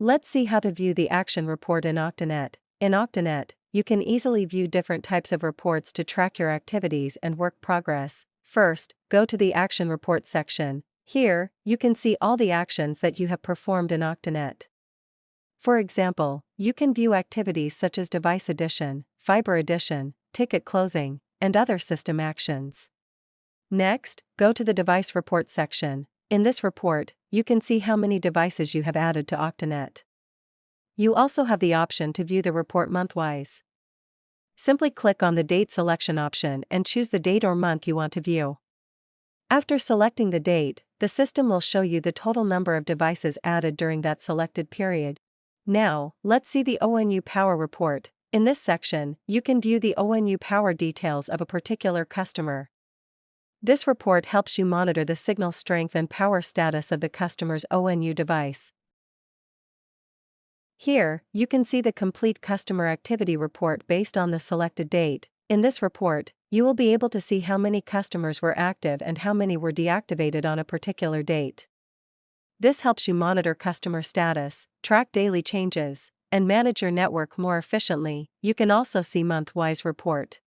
Let's see how to view the action report in OctaNet. In OctaNet, you can easily view different types of reports to track your activities and work progress. First, go to the Action Report section. Here, you can see all the actions that you have performed in OctaNet. For example, you can view activities such as device addition, fiber addition, ticket closing, and other system actions. Next, go to the Device Report section. In this report, you can see how many devices you have added to OctaNet. You also have the option to view the report month-wise. Simply click on the Date Selection option and choose the date or month you want to view. After selecting the date, the system will show you the total number of devices added during that selected period. Now, let's see the ONU Power Report. In this section, you can view the ONU Power details of a particular customer. This report helps you monitor the signal strength and power status of the customer's ONU device. Here, you can see the complete customer activity report based on the selected date. In this report, you will be able to see how many customers were active and how many were deactivated on a particular date. This helps you monitor customer status, track daily changes, and manage your network more efficiently. You can also see month-wise report.